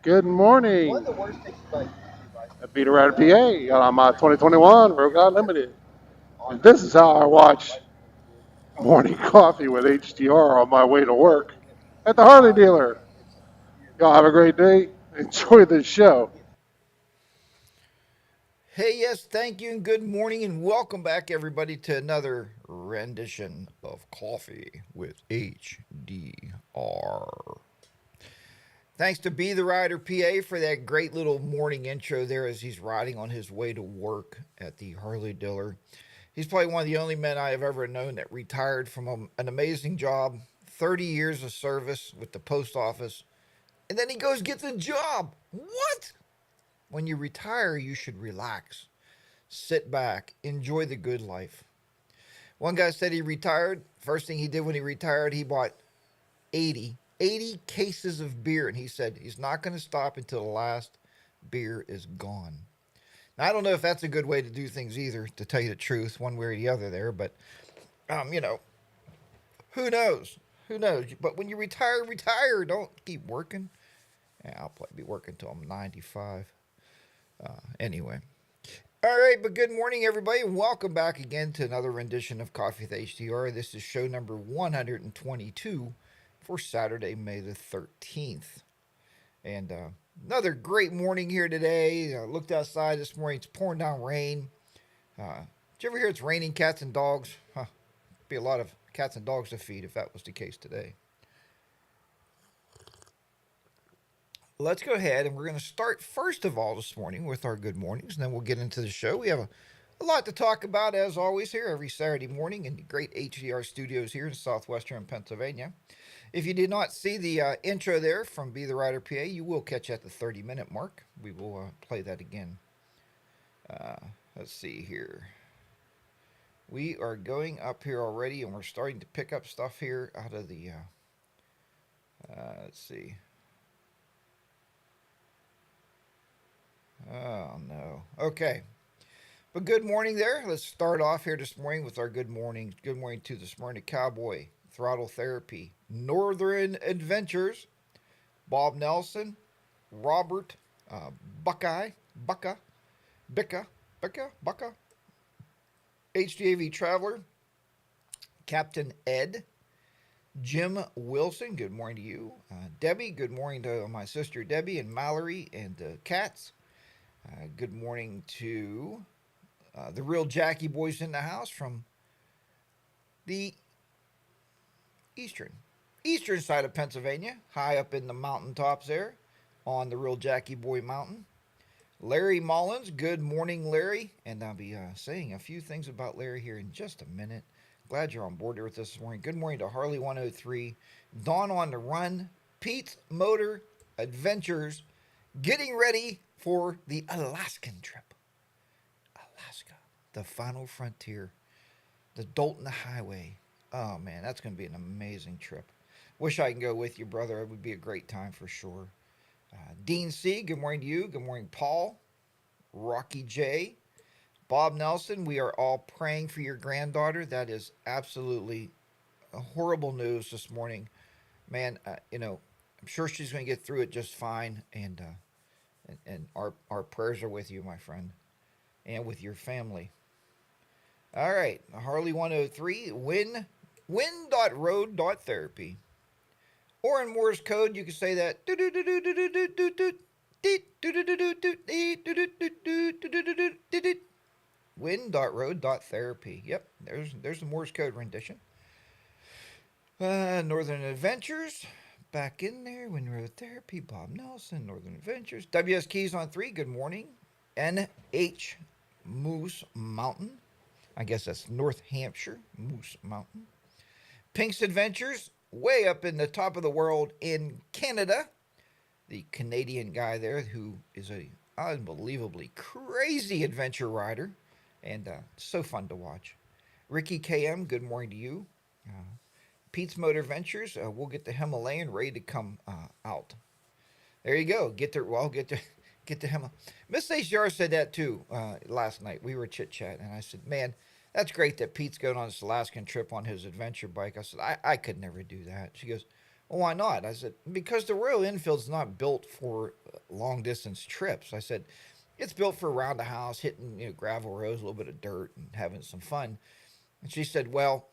Good morning. One of the worst things about Peter Rider PA on my 2021 Rogue Unlimited. And this is how I watch morning coffee with HDR on my way to work at the Harley dealer. Y'all have a great day. Enjoy the show. Hey, yes, thank you, and good morning, and welcome back, everybody, to another rendition of Coffee with HDR. Thanks to Be the Rider PA for that great little morning intro there as he's riding on his way to work at the Harley dealer. He's probably one of the only men I have ever known that retired from an amazing job, 30 years of service with the post office, and then he goes gets a job. What? When you retire, you should relax, sit back, enjoy the good life. One guy said he retired. First thing he did when he retired, he bought 80 cases of beer. And he said he's not going to stop until the last beer is gone. Now, I don't know if that's a good way to do things either, to tell you the truth, one way or the other there. But, um, you know, who knows? Who knows? But when you retire, retire. Don't keep working. Yeah, I'll probably be working until I'm 95. Anyway. All right, but good morning, everybody, and welcome back again to another rendition of Coffee with HDR. This is show number 122 for Saturday, May the 13th. And another great morning here today. I looked outside this morning, it's pouring down rain. Did you ever hear it's raining cats and dogs? Huh, be a lot of cats and dogs to feed if that was the case today. Let's go ahead and we're going to start first of all this morning with our good mornings, and then we'll get into the show. We have a lot to talk about as always here every Saturday morning in the great HDR studios here in southwestern Pennsylvania. If you did not see the intro there from Be the Rider PA, you will catch at the 30-minute mark. We will play that again. Uh, let's see here. We are going up here already, and we're starting to pick up stuff here out of the. Let's see. Oh no. Okay. But good morning there. Let's start off here this morning with our good morning. Good morning to the Smyrna Cowboy, Throttle Therapy, Northern Adventures, Bob Nelson, Robert Buckeye, Bucka, HDAV Traveler, Captain Ed, Jim Wilson, good morning to you. Debbie, good morning to my sister Debbie and Mallory and Katz. Good morning to the real Jackie boys in the house from the eastern side of Pennsylvania, high up in the mountaintops there on the real Jackie Boy Mountain. Larry Mullins, good morning, Larry. And I'll be saying a few things about Larry here in just a minute. Glad you're on board here with us this morning. Good morning to Harley 103, Dawn on the Run, Pete's Motor Adventures, getting ready for the Alaskan trip. Alaska, the final frontier, the Dalton Highway. Oh man, that's going to be an amazing trip. Wish I can go with you, brother. It would be a great time for sure. Dean C., good morning to you. Good morning, Paul. Rocky J. Bob Nelson, we are all praying for your granddaughter. That is absolutely horrible news this morning. Man, I'm sure she's going to get through it just fine. And our prayers are with you, my friend, and with your family. All right, Harley 103, win.road.therapy. Or in Morse code, you can say that. Win.road.therapy. Yep, there's the Morse code rendition. Northern Adventures. Back in there. Win Road Therapy. Bob Nelson. Northern Adventures. WS Keys on 3. Good morning. NH Moose Mountain. I guess that's North Hampshire. Moose Mountain. Pink's Adventures. Way up in the top of the world in Canada. The Canadian guy there who is a unbelievably crazy adventure rider. And so fun to watch. Ricky KM, good morning to you. Pete's Motor Ventures, we'll get the Himalayan ready to come out. There you go. Get the Himalayan. Miss HDR said that too last night. We were chit chatting, and I said, "Man, that's great that Pete's going on this Alaskan trip on his adventure bike." I said, "I could never do that." She goes, Well, why not? I said, because the Royal Enfield's not built for long distance trips. I said, it's built for around the house, hitting gravel roads, a little bit of dirt, and having some fun. And she said, well,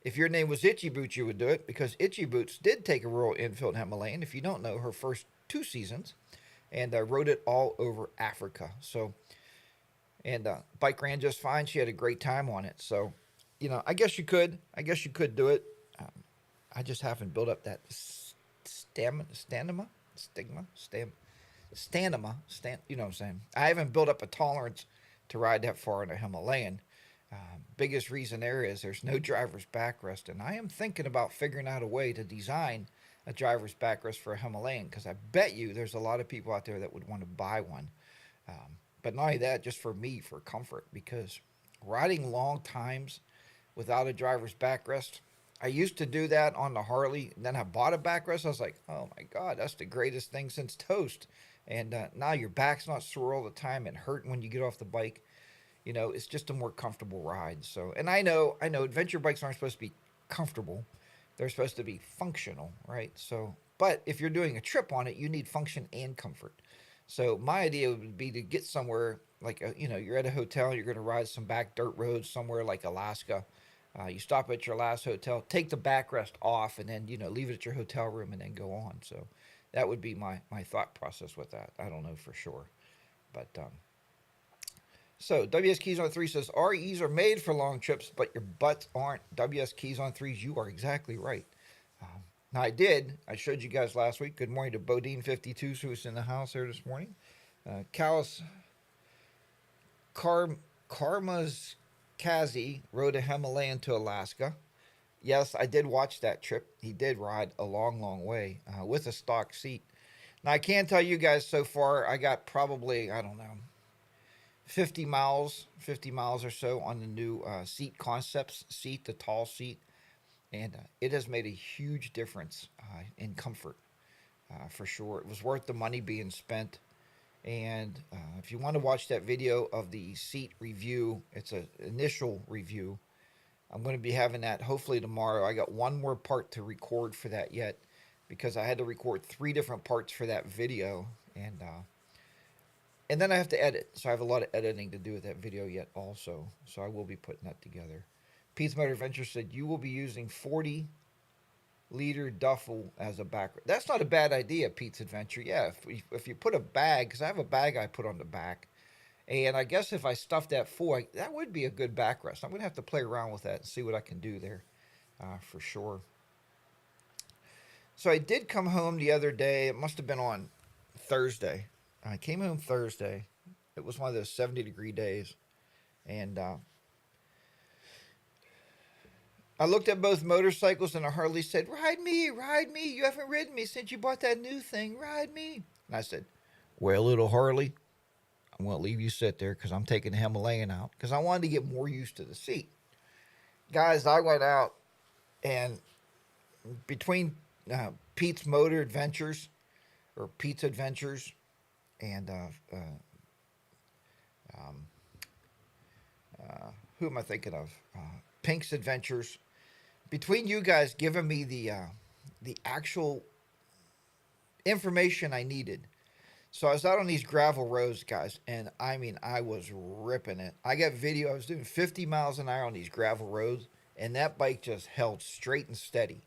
if your name was Itchy Boots, you would do it, because Itchy Boots did take a Royal Enfield Himalayan, if you don't know, her first 2 seasons, and rode it all over Africa. So, and bike ran just fine. She had a great time on it. So, I guess you could. I guess you could do it. Um, I just haven't built up that you know what I'm saying? I haven't built up a tolerance to ride that far in a Himalayan. Biggest reason there is there's no driver's backrest, and I am thinking about figuring out a way to design a driver's backrest for a Himalayan, because I bet you there's a lot of people out there that would want to buy one. But not only that, just for me, for comfort, because riding long times without a driver's backrest, I used to do that on the Harley, and then I bought a backrest. I was like, oh my God, that's the greatest thing since toast. And now your back's not sore all the time and hurting when you get off the bike. It's just a more comfortable ride. So, and I know, adventure bikes aren't supposed to be comfortable; they're supposed to be functional, right? So, but if you're doing a trip on it, you need function and comfort. So, my idea would be to get somewhere like you're at a hotel, you're going to ride some back dirt roads somewhere like Alaska. You stop at your last hotel, take the backrest off, and then leave it at your hotel room, and then go on. So, that would be my thought process with that. I don't know for sure, but so WS Keys on 3 says REs are made for long trips, but your butts aren't. WS Keys on 3s, you are exactly right. Now I showed you guys last week. Good morning to Bodine52, who's in the house here this morning. Callus Karma's Kazi rode a Himalayan to Alaska. Yes, I did watch that trip. He did ride a long, long way with a stock seat. Now, I can tell you guys so far, I got probably, I don't know, 50 miles or so on the new Seat Concepts seat, the tall seat. And it has made a huge difference in comfort for sure. It was worth the money being spent. And if you want to watch that video of the seat review, it's an initial review. I'm going to be having that hopefully tomorrow. I got one more part to record for that yet, because I had to record 3 different parts for that video, and then I have to edit. So I have a lot of editing to do with that video yet also. So I will be putting that together. Pete's Motor Adventure said you will be using 40-liter duffel as a back. That's not a bad idea, Pete's Adventure. Yeah, if you put a bag, because I have a bag I put on the back, and I guess if I stuff that full, that would be a good backrest. I'm going to have to play around with that and see what I can do there for sure. So I did come home the other day. It must have been on Thursday. I came home Thursday. It was one of those 70-degree days. And I looked at both motorcycles, and a Harley said, ride me. You haven't ridden me since you bought that new thing. Ride me. And I said, well, little Harley, I'm going to leave you sit there, because I'm taking the Himalayan out, because I wanted to get more used to the seat. Guys, I went out, and between Pete's Motor Adventures, or Pete's Adventures, and who am I thinking of? Pink's Adventures. Between you guys giving me the actual information I needed. So I was out on these gravel roads, guys, and I mean, I was ripping it. I got video. I was doing 50 miles an hour on these gravel roads, and that bike just held straight and steady.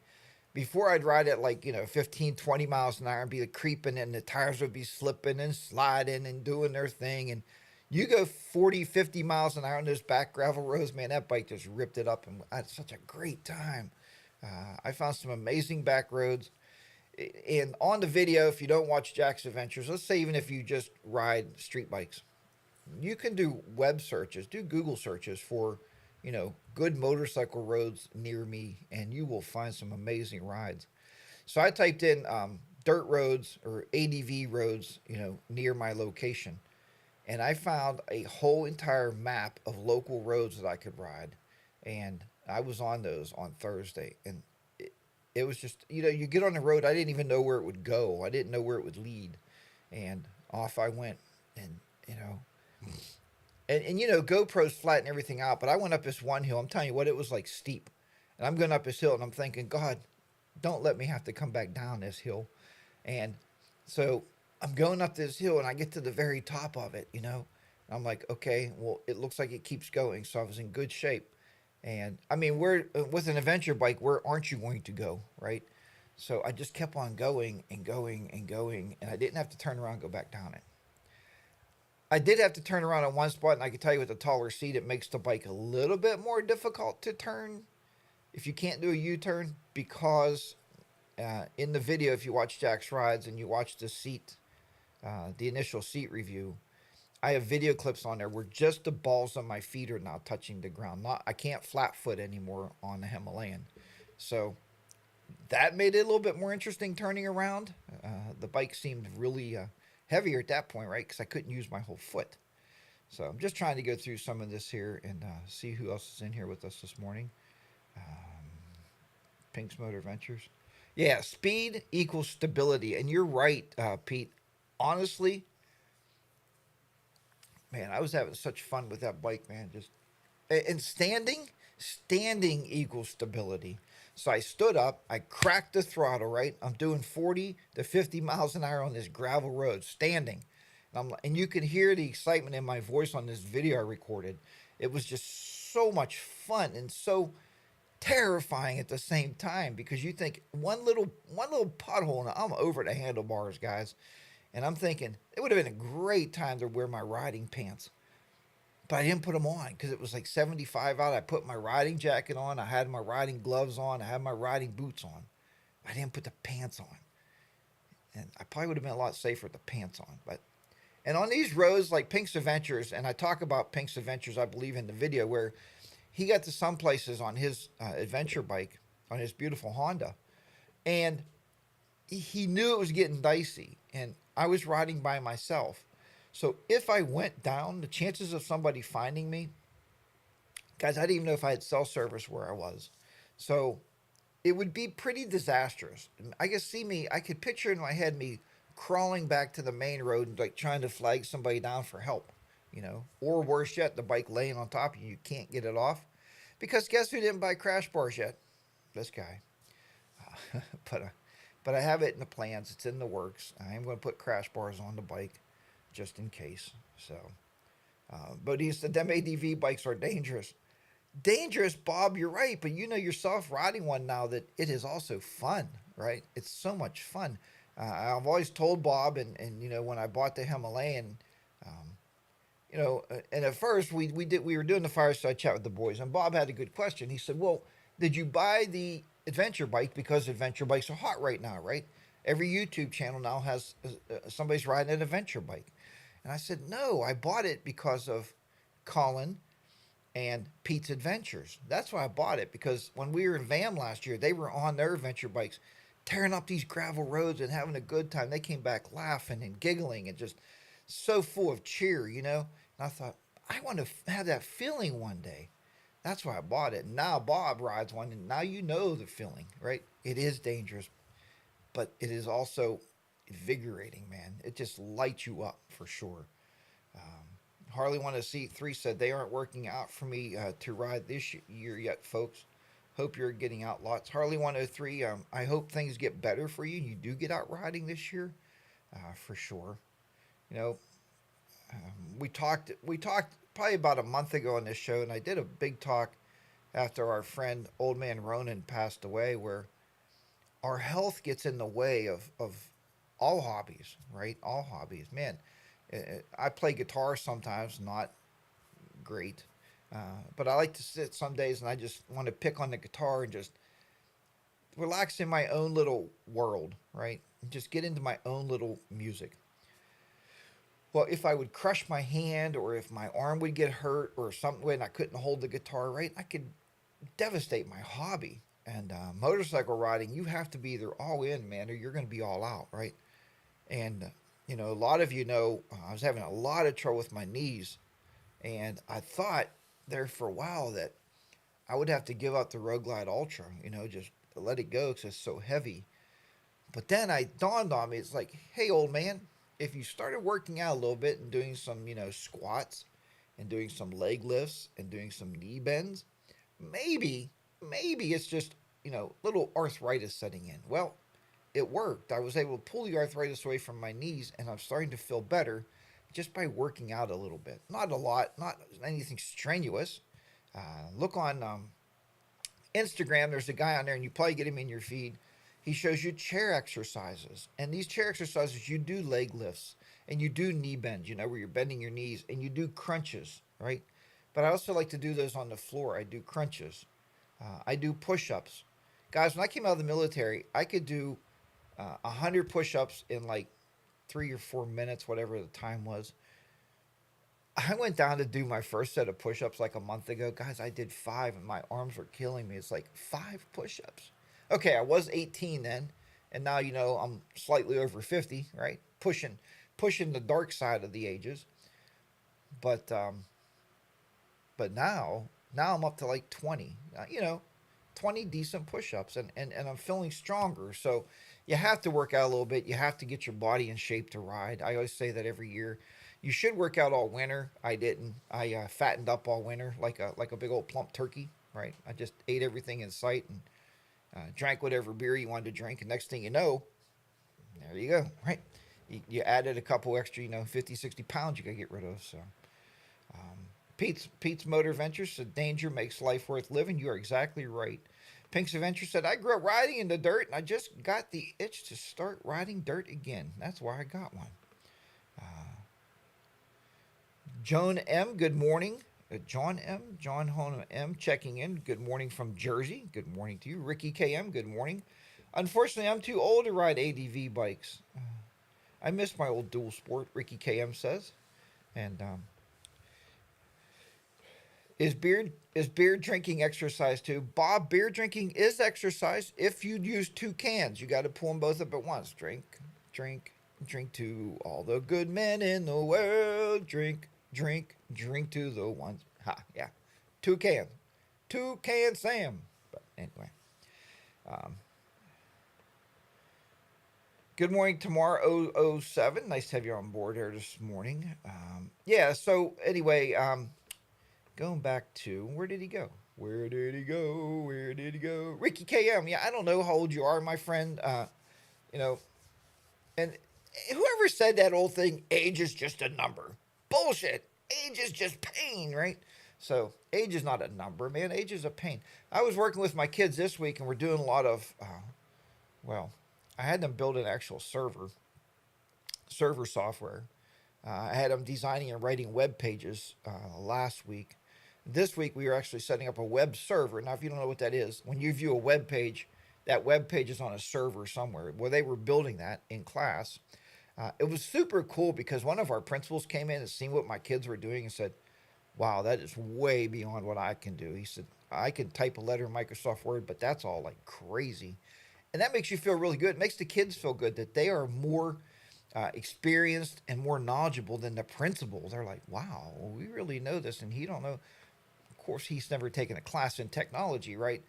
Before I'd ride at 15, 20 miles an hour and be creeping, and the tires would be slipping and sliding and doing their thing. And you go 40, 50 miles an hour on those back gravel roads, man, that bike just ripped it up, and I had such a great time. I found some amazing back roads. And on the video, if you don't watch Jack's Adventures, let's say even if you just ride street bikes, you can do web searches, do Google searches for, good motorcycle roads near me, and you will find some amazing rides. So I typed in dirt roads or ADV roads, near my location, and I found a whole entire map of local roads that I could ride, and I was on those on Thursday, and it was just, you get on the road, I didn't even know where it would go. I didn't know where it would lead, and off I went, and GoPros flatten everything out, but I went up this one hill. I'm telling you what, it was steep. And I'm going up this hill, and I'm thinking, God, don't let me have to come back down this hill. And so I'm going up this hill and I get to the very top of it, you know. I'm like, okay, well, it looks like it keeps going. So I was in good shape. And I mean, where with an adventure bike, where aren't you going to go, right? So I just kept on going and going and going, and I didn't have to turn around and go back down it. I did have to turn around on one spot, and I can tell you with a taller seat, it makes the bike a little bit more difficult to turn if you can't do a U turn because in the video, if you watch Jack's rides and you watch the seat, the initial seat review, I have video clips on there where just the balls of my feet are now touching the ground. Not I can't flat foot anymore on the Himalayan, so that made it a little bit more interesting turning around. The bike seemed really heavier at that point, right? Because I couldn't use my whole foot. So I'm just trying to go through some of this here and see who else is in here with us this morning. Pink's Motor Ventures. Yeah, speed equals stability. And you're right, Pete. Honestly, man, I was having such fun with that bike, man. Just and standing equals stability. So I stood up, I cracked the throttle, right? I'm doing 40 to 50 miles an hour on this gravel road, standing. And you can hear the excitement in my voice on this video I recorded. It was just so much fun and so terrifying at the same time because you think one little pothole and I'm over the handlebars, guys. And I'm thinking it would have been a great time to wear my riding pants. But I didn't put them on because it was like 75 out. I put my riding jacket on. I had my riding gloves on. I had my riding boots on. I didn't put the pants on. And I probably would have been a lot safer with the pants on. And on these roads like Pink's Adventures, and I talk about Pink's Adventures, I believe, in the video, where he got to some places on his adventure bike, on his beautiful Honda. And he knew it was getting dicey. And I was riding by myself. So if I went down, the chances of somebody finding me, guys, I didn't even know if I had cell service where I was. So it would be pretty disastrous. I guess see me, I could picture in my head me crawling back to the main road and like trying to flag somebody down for help, you know, or worse yet, the bike laying on top of you, you can't get it off. Because guess who didn't buy crash bars yet? This guy. but uh, but I have it in the plans. It's in the works. I am going to put crash bars on the bike just in case. So, but he said them ADV bikes are dangerous. Dangerous, Bob. You're right, but you know yourself riding one now that it is also fun, right? It's so much fun. I've always told Bob, and you know when I bought the Himalayan, um, you know, and at first we were doing the fireside chat with the boys, and Bob had a good question. He said, "Well, did you buy the adventure bike because adventure bikes are hot right now, right? Every YouTube channel now has somebody's riding an adventure bike." And I said, "No, I bought it because of Colin and Pete's Adventures. That's why I bought it because when we were in VAM last year, they were on their adventure bikes, tearing up these gravel roads and having a good time. They came back laughing and giggling and just so full of cheer, you know." And I thought, I want to have that feeling one day. That's why I bought it. And now Bob rides one, and now you know the feeling, right? It is dangerous, but it is also invigorating, man. It just lights you up for sure. Um, Harley wanted to see three said they aren't working out for me to ride this year yet, folks. Hope you're getting out lots. Harley 103. I hope things get better for you. You do get out riding this year, for sure. You know, we talked probably about a month ago on this show, and I did a big talk after our friend Old Man Ronan passed away, where our health gets in the way of all hobbies, right? All hobbies, man. I play guitar sometimes, not great, but I like to sit some days and I just want to pick on the guitar and just relax in my own little world, right? And just get into my own little music. Well, if I would crush my hand or if my arm would get hurt or something and I couldn't hold the guitar right, I could devastate my hobby. And motorcycle riding, you have to be either all in, man, or you're going to be all out, right? And you know, a lot of you know, I was having a lot of trouble with my knees, and I thought there for a while that I would have to give up the Road Glide Ultra, you know, just let it go because it's so heavy. But then I dawned on me, it's like, hey, old man, if you started working out a little bit and doing some, you know, squats and doing some leg lifts and doing some knee bends, maybe, maybe it's just little arthritis setting in. Well, it worked. I was able to pull the arthritis away from my knees, and I'm starting to feel better just by working out a little bit. Not a lot, not anything strenuous. Look on Instagram. There's a guy on there, and you probably get him in your feed. He shows you chair exercises, and these chair exercises, you do leg lifts and you do knee bends. Where you're bending your knees, and you do crunches, right? But I also like to do those on the floor. I do crunches. I do push-ups. Guys, when I came out of the military, I could do 100 push-ups in like 3 or 4 minutes, whatever the time was. I went down to do my first set of push-ups like a month ago. Guys, I did 5 and my arms were killing me. It's like 5 push-ups. Okay, I was 18 then, and now I'm slightly over 50, right? Pushing the dark side of the ages. But now I'm up to like 20. 20 decent push-ups, and I'm feeling stronger. So you have to work out a little bit. You have to get your body in shape to ride. I always say that every year. You should work out all winter. I didn't. I fattened up all winter like a big old plump turkey, right? I just ate everything in sight and drank whatever beer you wanted to drink. And next thing you know, there you go, right? You added a couple extra, 50, 60 pounds you got to get rid of. So um, Pete's Motor Ventures said, danger makes life worth living. You are exactly right. Pink's Adventure said, I grew up riding in the dirt, and I just got the itch to start riding dirt again. That's why I got one. Uh, Joan M., good morning. John Hone M. checking in. Good morning from Jersey. Good morning to you. Ricky KM, good morning. Unfortunately, I'm too old to ride ADV bikes. I miss my old dual sport, Ricky KM says. And is beer drinking exercise too? Bob, beer drinking is exercise if you use 2 cans. You got to pull them both up at once. Drink, drink, drink to all the good men in the world. Drink, drink, drink to the ones. Ha, yeah. 2 cans. 2 cans, Sam. But anyway. Good morning, Tamar 007. Nice to have you on board here this morning. Yeah, so anyway, going back to, where did he go? Where did he go? Where did he go? Ricky KM. Yeah, I don't know how old you are, my friend. And whoever said that old thing, age is just a number. Bullshit. Age is just pain, right? So age is not a number, man. Age is a pain. I was working with my kids this week, and we're doing a lot of, I had them build an actual server software. I had them designing and writing web pages last week. This week, we were actually setting up a web server. Now, if you don't know what that is, when you view a web page, that web page is on a server somewhere. Well, they were building that in class. It was super cool because one of our principals came in and seen what my kids were doing and said, wow, that is way beyond what I can do. He said, I can type a letter in Microsoft Word, but that's all like crazy. And that makes you feel really good. It makes the kids feel good that they are more experienced and more knowledgeable than the principal. They're like, wow, we really know this, and he don't know. Of course, he's never taken a class in technology, right?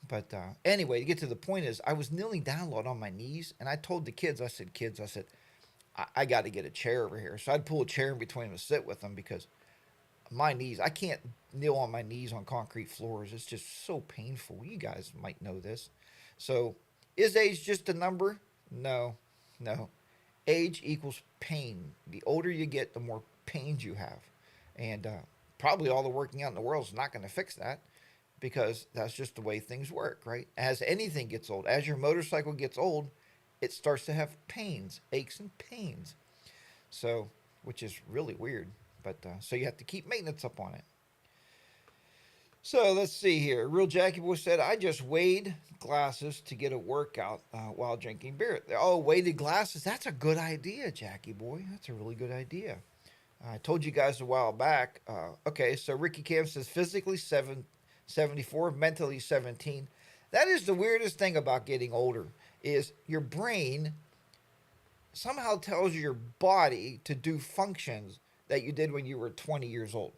But anyway, to get to the point is, I was kneeling down a lot on my knees, and I told the kids, I said, I got to get a chair over here. So I'd pull a chair in between them to sit with them because my knees, I can't kneel on my knees on concrete floors. It's just so painful. You guys might know this. So is age just a number? No. Age equals pain. The older you get, the more pains you have. And probably all the working out in the world is not going to fix that because that's just the way things work, right? As anything gets old, as your motorcycle gets old, it starts to have pains, aches and pains. So, which is really weird. But so you have to keep maintenance up on it. So let's see here. Real Jackie Boy said, I just weighed glasses to get a workout while drinking beer. Oh, weighted glasses. That's a good idea, Jackie Boy. That's a really good idea. I told you guys a while back. Okay, so Ricky Cam says physically 74, mentally 17. That is the weirdest thing about getting older is your brain somehow tells your body to do functions that you did when you were 20 years old.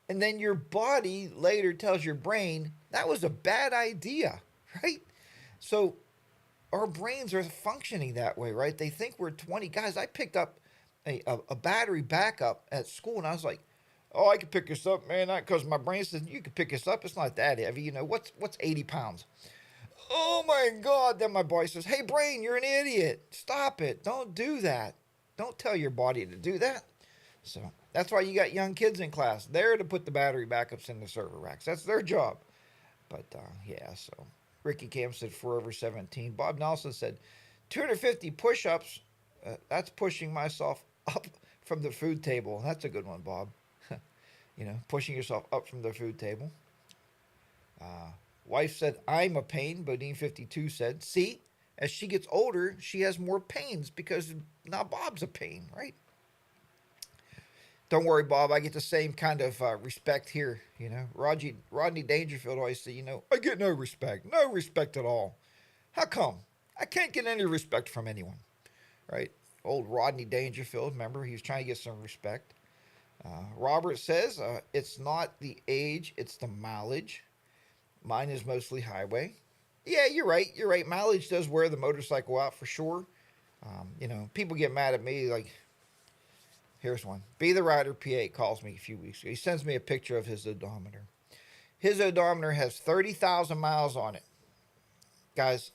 And then your body later tells your brain that was a bad idea, right? So our brains are functioning that way, right? They think we're 20. Guys, I picked up a battery backup at school, and I was like, Oh, I can pick this up, man. Because my brain says you can pick this up. It's not that heavy. You know what's 80 pounds? Oh my God! Then my body says, "Hey, brain, you're an idiot. Stop it. Don't do that. Don't tell your body to do that." So that's why you got young kids in class. They're to put the battery backups in the server racks. That's their job. But yeah, so Ricky Cam said forever 17. Bob Nelson said 250 push-ups. That's pushing myself up from the food table. That's a good one, Bob. Pushing yourself up from the food table. Uh, Wife said, I'm a pain. Bodine 52 said, see, as she gets older, she has more pains because now Bob's a pain, right? Don't worry, Bob. I get the same kind of respect here. Rodney Dangerfield always said, I get no respect at all. How come? I can't get any respect from anyone, right? Old Rodney Dangerfield, remember, he was trying to get some respect. Robert says, it's not the age, it's the mileage. Mine is mostly highway. Yeah, you're right. You're right. Mileage does wear the motorcycle out for sure. People get mad at me like, here's one. Be the Rider PA calls me a few weeks ago. He sends me a picture of his odometer. His odometer has 30,000 miles on it. Guys,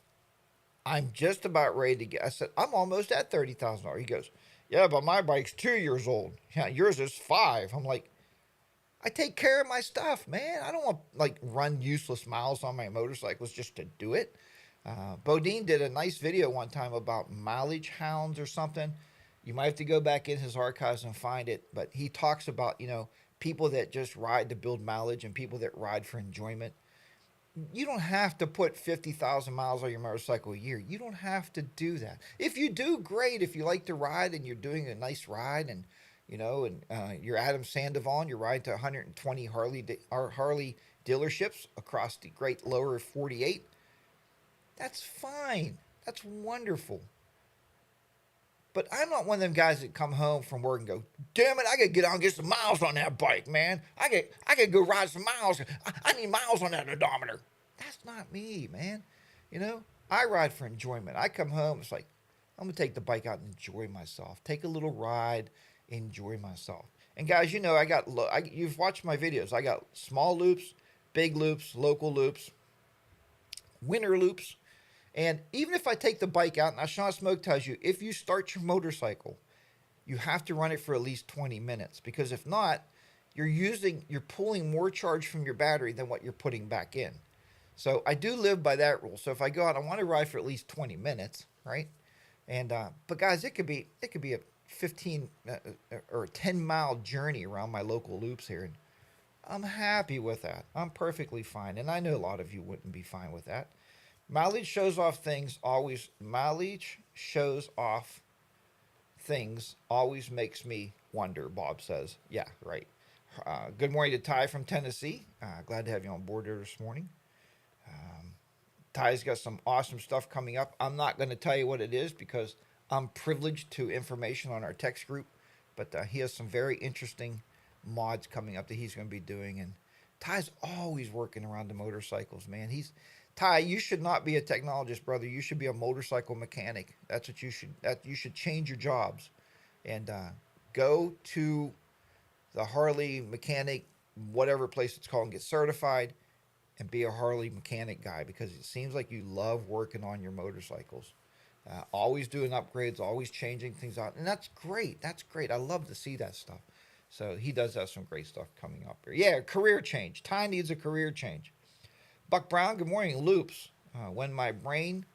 I'm just about ready to get. I said, I'm almost at 30,000 miles. He goes, yeah, but my bike's 2 years old. Yeah, yours is 5. I'm like, I take care of my stuff, man. I don't want like run useless miles on my motorcycles just to do it. Bodine did a nice video one time about mileage hounds or something. You might have to go back in his archives and find it, but he talks about people that just ride to build mileage and people that ride for enjoyment. You don't have to put 50,000 miles on your motorcycle a year. You don't have to do that. If you do, great. If you like to ride and you're doing a nice ride and you're Adam Sandoval, you're riding to 120 Harley dealerships across the great lower 48. That's fine. That's wonderful. But I'm not one of them guys that come home from work and go, damn it, I gotta get out and get some miles on that bike, man. I gotta go ride some miles. I need miles on that odometer. That's not me, man. I ride for enjoyment. I come home, it's like, I'm gonna take the bike out and enjoy myself. Take a little ride, enjoy myself. And guys, you've watched my videos. I got small loops, big loops, local loops, winter loops. And even if I take the bike out, now Sean Smoke tells you, if you start your motorcycle, you have to run it for at least 20 minutes. Because if not, you're pulling more charge from your battery than what you're putting back in. So I do live by that rule. So if I go out, I want to ride for at least 20 minutes, right? And but guys, it could be a 15 or 10-mile journey around my local loops here, and I'm happy with that. I'm perfectly fine, and I know a lot of you wouldn't be fine with that. Mileage shows off things always. Mileage shows off things always makes me wonder. Bob says, "Yeah, right." Good morning to Ty from Tennessee. Glad to have you on board here this morning. Ty's got some awesome stuff coming up. I'm not going to tell you what it is because I'm privileged to information on our text group, but he has some very interesting mods coming up that he's going to be doing. And Ty's always working around the motorcycles, man. Ty, you should not be a technologist, brother. You should be a motorcycle mechanic. That's what you should. You should change your jobs, and go to the Harley mechanic, whatever place it's called, and get certified, and be a Harley mechanic guy because it seems like you love working on your motorcycles. Always doing upgrades, always changing things out, and that's great. That's great. I love to see that stuff. So he does have some great stuff coming up here. Yeah, career change. Ty needs a career change. Buck Brown, good morning. Loops. When my brain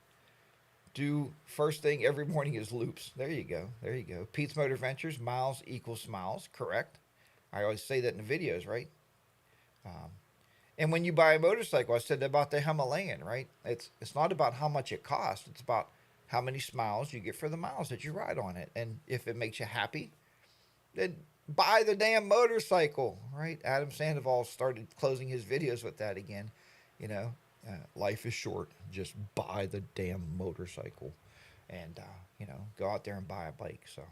do first thing every morning is loops. There you go. There you go. Pete's Motor Ventures, miles equals smiles. Correct. I always say that in the videos, right? And when you buy a motorcycle, I said about the Himalayan, right? It's not about how much it costs. It's about how many smiles you get for the miles that you ride on it. And if it makes you happy, then buy the damn motorcycle, right? Adam Sandoval started closing his videos with that again. Life is short. Just buy the damn motorcycle and, go out there and buy a bike. So,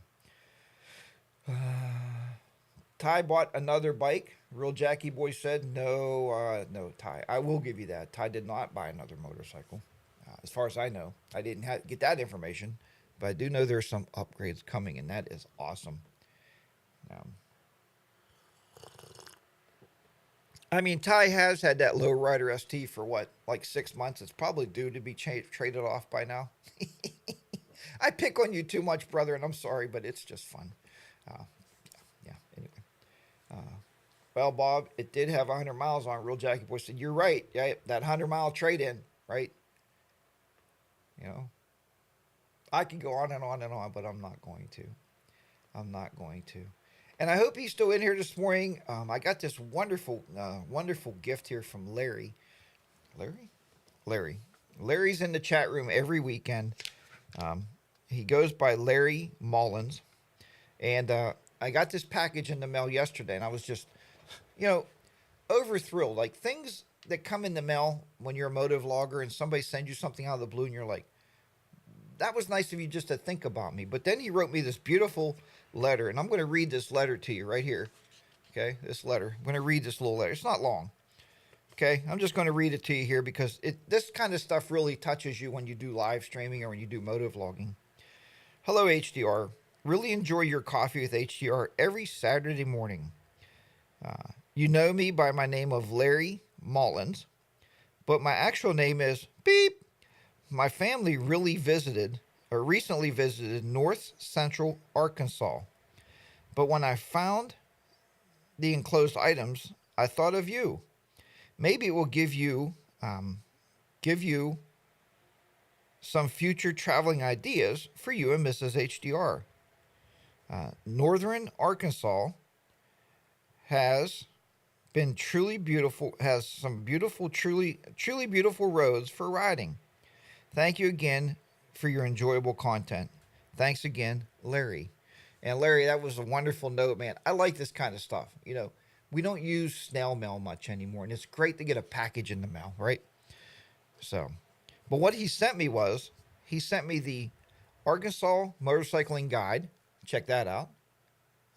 Ty bought another bike. Real Jackie Boy said, no, Ty. I will give you that. Ty did not buy another motorcycle. As far as I know, I didn't get that information, but I do know there's some upgrades coming, and that is awesome. Um, I mean, Ty has had that lowrider ST for what, like 6 months. It's probably due to be traded off by now. I pick on you too much, brother, and I'm sorry, but it's just fun. Uh, yeah. Anyway, well, Bob, it did have 100 miles on it. Real Jackie Boy said, "You're right. Yeah, that 100-mile trade-in, right? You know, I could go on and on and on, but I'm not going to. I'm not going to." And I hope he's still in here this morning. I got this wonderful gift here from Larry. Larry? Larry. Larry's in the chat room every weekend. Um, he goes by Larry Mullins. And I got this package in the mail yesterday, and I was just, you know, over thrilled. Like things that come in the mail when you're a moto vlogger and somebody sends you something out of the blue, and you're like, that was nice of you just to think about me. But then he wrote me this beautiful letter, and I'm going to read this letter to you right here. Okay, this letter. I'm going to read this little letter. It's not long. Okay, I'm just going to read it to you here because this kind of stuff really touches you when you do live streaming or when you do moto vlogging. Hello, HDR. Really enjoy your coffee with HDR every Saturday morning. You know me by my name of Larry Mullins, but my actual name is Beep. My family recently visited North Central Arkansas. But when I found the enclosed items, I thought of you. Maybe it will give you some future traveling ideas for you and Mrs. HDR. Northern Arkansas has been truly beautiful, has some beautiful, truly beautiful roads for riding. Thank you again for your enjoyable content. Thanks again, Larry. And Larry, that was a wonderful note, man. I like this kind of stuff. You know, we don't use snail mail much anymore, and it's great to get a package in the mail, right? So, but what he sent me the Arkansas Motorcycling Guide. Check that out.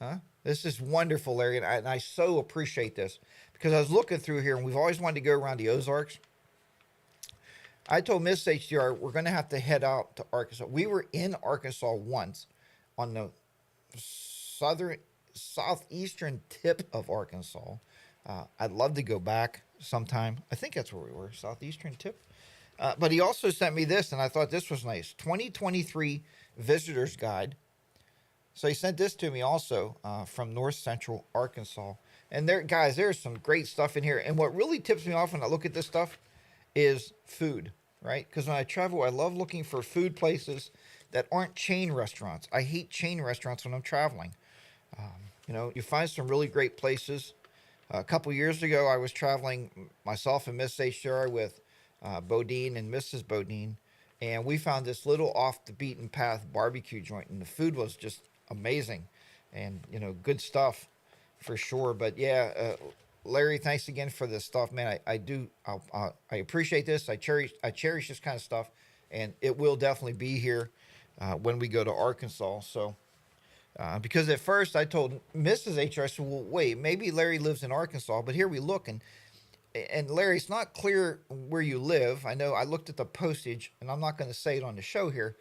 Huh? This is wonderful, Larry, and I so appreciate this because I was looking through here, and we've always wanted to go around the Ozarks. I told Miss HDR we're going to have to head out to Arkansas. We were in Arkansas once on the southeastern tip of Arkansas. I'd love to go back sometime. I think that's where we were, southeastern tip. But he also sent me this, and I thought this was nice. 2023 Visitor's Guide. So he sent this to me also from North Central Arkansas. And there, guys, there's some great stuff in here. And what really tips me off when I look at this stuff is food, right? Because when I travel, I love looking for food places that aren't chain restaurants. I hate chain restaurants when I'm traveling. You know, you find some really great places. A couple years ago, I was traveling, myself and Miss HDR with Bodine and Mrs. Bodine, and we found this little off the beaten path barbecue joint, and the food was just amazing, and you know, good stuff for sure. But yeah, Larry, thanks again for this stuff, man. I appreciate this. I cherish this kind of stuff, and it will definitely be here when we go to Arkansas. So. Because at first I told Mrs. HR, I said, well, wait, maybe Larry lives in Arkansas, but here we look, and Larry, it's not clear where you live. I know I looked at the postage, and I'm not going to say it on the show here.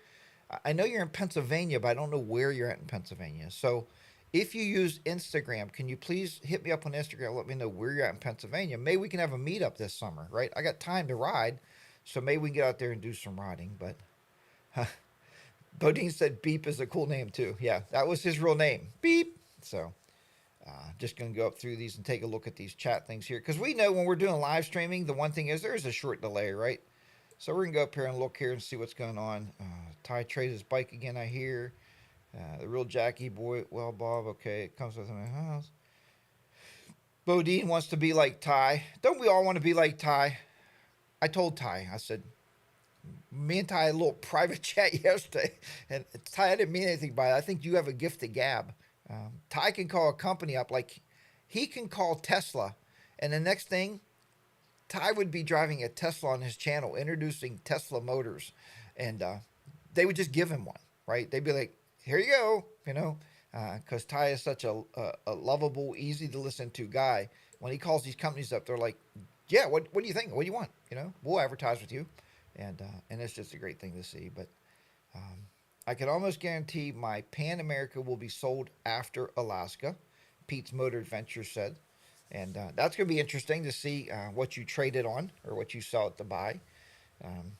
I know you're in Pennsylvania, but I don't know where you're at in Pennsylvania. So if you use Instagram, can you please hit me up on Instagram? Let me know where you're at in Pennsylvania. Maybe we can have a meetup this summer, right? I got time to ride, so maybe we can get out there and do some riding, but... Bodine said Beep is a cool name too. Yeah, that was his real name. Beep. So just going to go up through these and take a look at these chat things here. Because we know when we're doing live streaming, the one thing is there's a short delay, right? So we're going to go up here and look here and see what's going on. Ty trades his bike again, I hear. The real Jackie boy. Well, Bob, okay, it comes with my house. Bodine wants to be like Ty. Don't we all want to be like Ty? I told Ty, I said, me and Ty had a little private chat yesterday, and Ty, I didn't mean anything by it. I think you have a gift to gab. Ty can call a company up, like he can call Tesla, and the next thing, Ty would be driving a Tesla on his channel, introducing Tesla Motors, and they would just give him one, right? They'd be like, here you go, you know, because Ty is such a lovable, easy to listen to guy. When he calls these companies up, they're like, yeah, what do you think? What do you want? You know, we'll advertise with you. And it's just a great thing to see. But I can almost guarantee my Pan America will be sold after Alaska, Pete's Motor Adventure said. And that's going to be interesting to see what you traded on or what you saw it to buy. Um,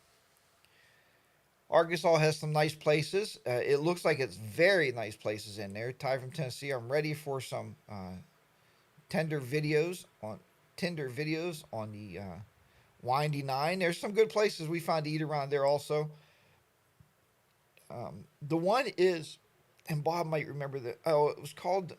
Arkansas has some nice places. It looks like it's very nice places in there. Ty from Tennessee, I'm ready for some tender videos on the Windy Nine. There's some good places we find to eat around there also. The one is, and Bob might remember that. Oh, it was called.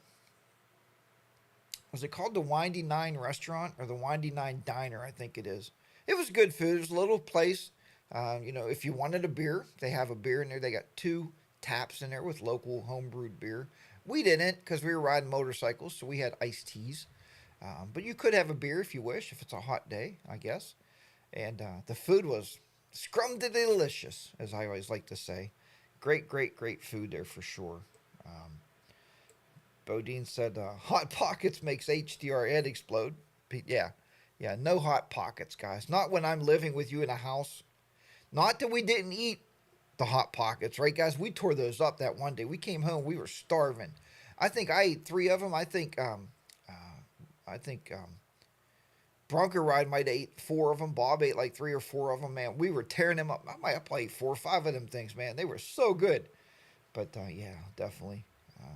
Was it called the Windy Nine Restaurant or the Windy Nine Diner? I think it is. It was good food. It was a little place. If you wanted a beer, they have a beer in there. They got two taps in there with local homebrewed beer. We didn't because we were riding motorcycles, so we had iced teas. But you could have a beer if you wish, if it's a hot day, I guess. And the food was scrum delicious, as I always like to say. Great, great, great food there for sure. Um, Bodine said, "Hot pockets makes HDR head explode." Yeah, yeah, no hot pockets, guys. Not when I'm living with you in a house. Not that we didn't eat the hot pockets, right, guys? We tore those up that one day. We came home, we were starving. I think I ate three of them. I think Bronco Ride might have ate four of them. Bob ate like three or four of them. Man, we were tearing them up. I might have played 4 or 5 of them things, man. They were so good. But yeah, definitely. Uh,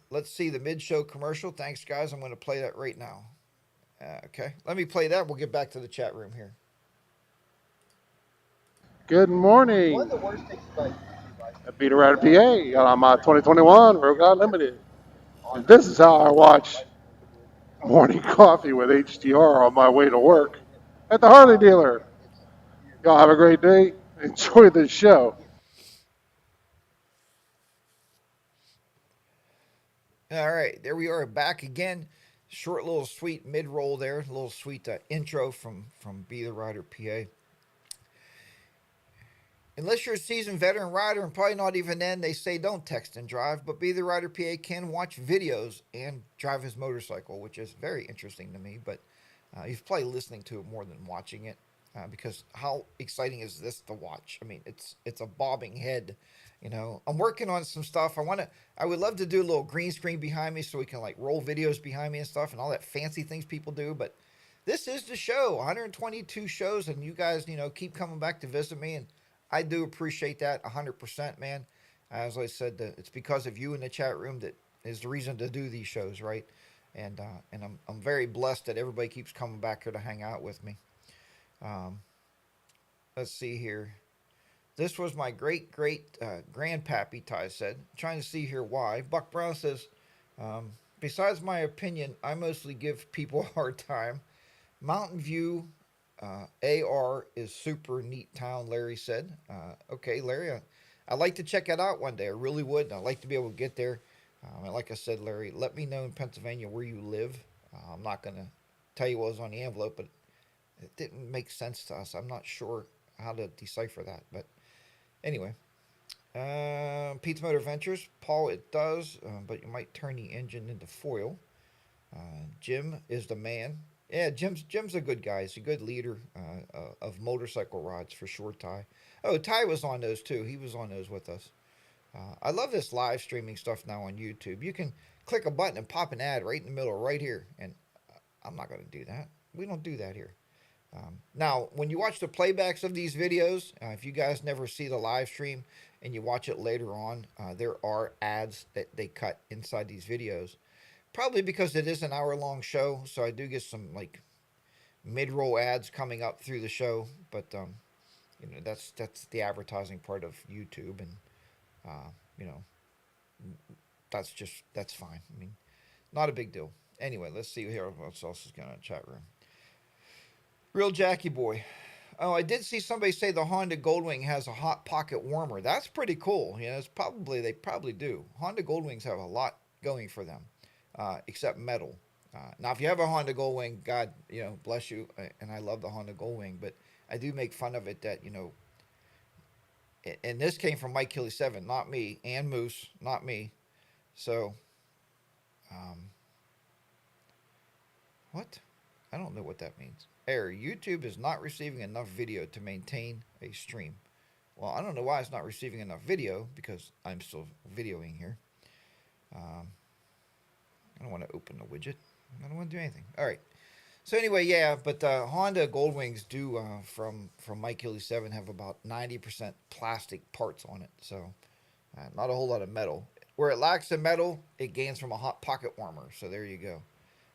let's see the mid-show commercial. Thanks, guys. I'm going to play that right now. Okay, let me play that. We'll get back to the chat room here. Good One of morning. the worst things about Peter Rider PA on my 2021 Rogue Limited. And this is how I watch morning coffee with HDR on my way to work at the Harley dealer. Y'all have a great day. Enjoy the show. All right, there we are back again. Short little sweet mid roll there, a little sweet intro from Be the Rider PA. Unless you're a seasoned veteran rider, and probably not even then, they say don't text and drive. But Be the Rider PA can watch videos and drive his motorcycle, which is very interesting to me. But he's probably listening to it more than watching it, because how exciting is this to watch? I mean, it's a bobbing head. I'm working on some stuff. I would love to do a little green screen behind me so we can like roll videos behind me and stuff and all that fancy things people do. But this is the show, 122 shows, and you guys, keep coming back to visit me, and I do appreciate that 100%, man. As I said, it's because of you in the chat room that is the reason to do these shows, right? And I'm very blessed that everybody keeps coming back here to hang out with me. Um, let's see here. This was my great great grandpappy, Ty said. Trying to see here why. Buck Brown says, besides my opinion, I mostly give people a hard time. Mountain View AR is super neat town, Larry said. Okay, Larry, I'd like to check it out one day. I really would. I'd like to be able to get there. And like I said, Larry, let me know in Pennsylvania where you live. I'm not going to tell you what was on the envelope, but it didn't make sense to us. I'm not sure how to decipher that. But anyway, Pete's Motor Ventures, Paul, it does, but you might turn the engine into foil. Jim is the man. Yeah, Jim's a good guy. He's a good leader of motorcycle rides for sure. Ty. Oh, Ty was on those too. He was on those with us. I love this live streaming stuff now on YouTube. You can click a button and pop an ad right in the middle, right here. And I'm not going to do that. We don't do that here. Now, when you watch the playbacks of these videos, if you guys never see the live stream and you watch it later on, there are ads that they cut inside these videos. Probably because it is an hour-long show, so I do get some like mid-roll ads coming up through the show. But that's the advertising part of YouTube, and uh, you know that's fine. I mean, not a big deal. Anyway, let's see here what else is going on in the chat room. Real Jackie boy. Oh, I did see somebody say the Honda Goldwing has a hot pocket warmer. That's pretty cool. They probably do. Honda Goldwings have a lot going for them, except metal. Now, if you have a Honda Goldwing, God, bless you, and I love the Honda Goldwing, but I do make fun of it that and this came from Mike Killy 7, not me, and Moose, not me. So, um, what? I don't know what that means. Error. YouTube is not receiving enough video to maintain a stream. Well, I don't know why it's not receiving enough video because I'm still videoing here. Um, I don't want to open the widget. I don't want to do anything. All right. So anyway, yeah, but Honda Goldwings do from Mike Hilly 7 have about 90% plastic parts on it. So not a whole lot of metal. Where it lacks the metal, it gains from a hot pocket warmer. So there you go.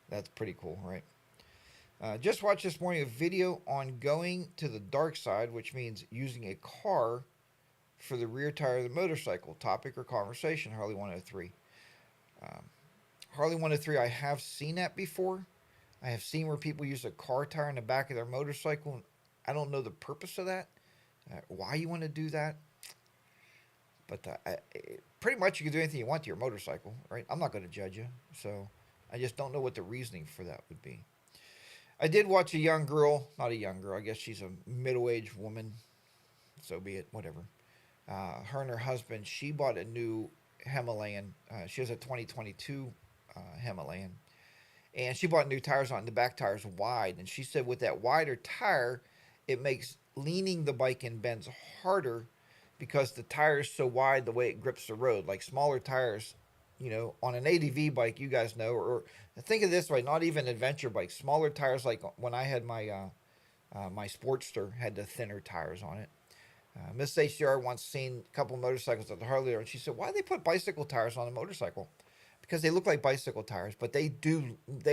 That's pretty cool, right? Just watched this morning a video on going to the dark side, which means using a car for the rear tire of the motorcycle. Topic or conversation, Harley 103. Um, Harley 103, I have seen that before. I have seen where people use a car tire in the back of their motorcycle. I don't know the purpose of that, why you want to do that. But pretty much you can do anything you want to your motorcycle, right? I'm not going to judge you. So I just don't know what the reasoning for that would be. I did watch a young girl, not a young girl, I guess she's a middle-aged woman. So be it, whatever. Her and her husband, she bought a new Himalayan. She has a 2022 Himalayan. And she bought new tires on it. The back tire's wide. And she said with that wider tire, it makes leaning the bike in bends harder because the tire is so wide the way it grips the road. Like smaller tires, on an ADV bike, you guys know, or think of this way, not even adventure bikes. Smaller tires, like when I had my Sportster, had the thinner tires on it. Miss HDR once seen a couple of motorcycles at the Harley, and she said, "Why do they put bicycle tires on a motorcycle?" Because they look like bicycle tires, but they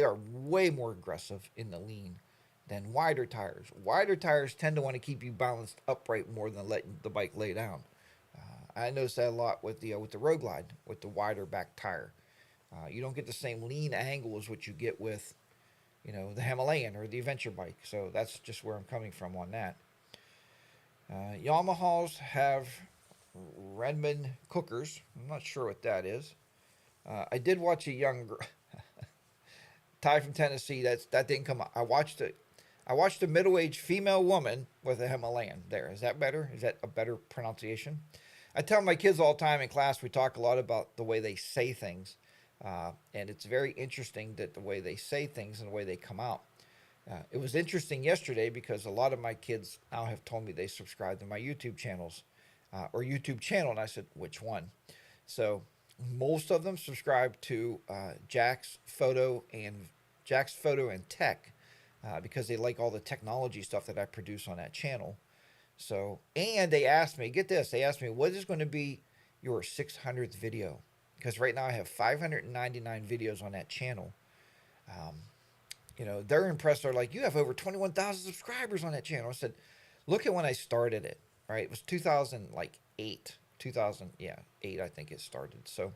are way more aggressive in the lean than wider tires. Wider tires tend to want to keep you balanced upright more than letting the bike lay down. I noticed that a lot with the Road Glide with the wider back tire. You don't get the same lean angle as what you get with, the Himalayan or the adventure bike. So that's just where I'm coming from on that. Yamahas have Redmond cookers. I'm not sure what that is. I did watch a young girl, Ty from Tennessee. That didn't come. I watched it. I watched a middle-aged female woman with a Himalayan. There, is that better? Is that a better pronunciation? I tell my kids all the time in class. We talk a lot about the way they say things, and it's very interesting that the way they say things and the way they come out. It was interesting yesterday because a lot of my kids now have told me they subscribe to my YouTube channels or YouTube channel, and I said, which one? So most of them subscribe to Jack's Photo and Tech because they like all the technology stuff that I produce on that channel. So, and they asked me, get this, they asked me, what is going to be your 600th video? Because right now I have 599 videos on that channel. They're impressed. They're like, you have over 21,000 subscribers on that channel. I said, look at when I started it, right? It was 2008. 8, I think it started. So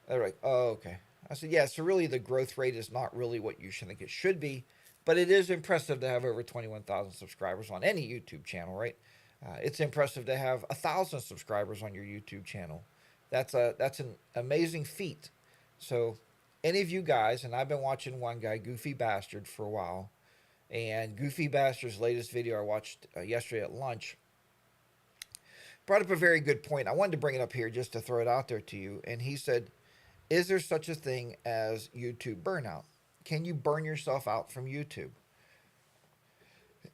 they're like, oh, okay. I said, yeah, so really the growth rate is not really what you should think it should be, but it is impressive to have over 21,000 subscribers on any YouTube channel, right? It's impressive to have 1,000 subscribers on your YouTube channel. That's an amazing feat. So any of you guys, and I've been watching one guy, Goofy Bastard, for a while, and Goofy Bastard's latest video I watched yesterday at lunch brought up a very good point. I wanted to bring it up here just to throw it out there to you. And he said, is there such a thing as YouTube burnout? Can you burn yourself out from YouTube?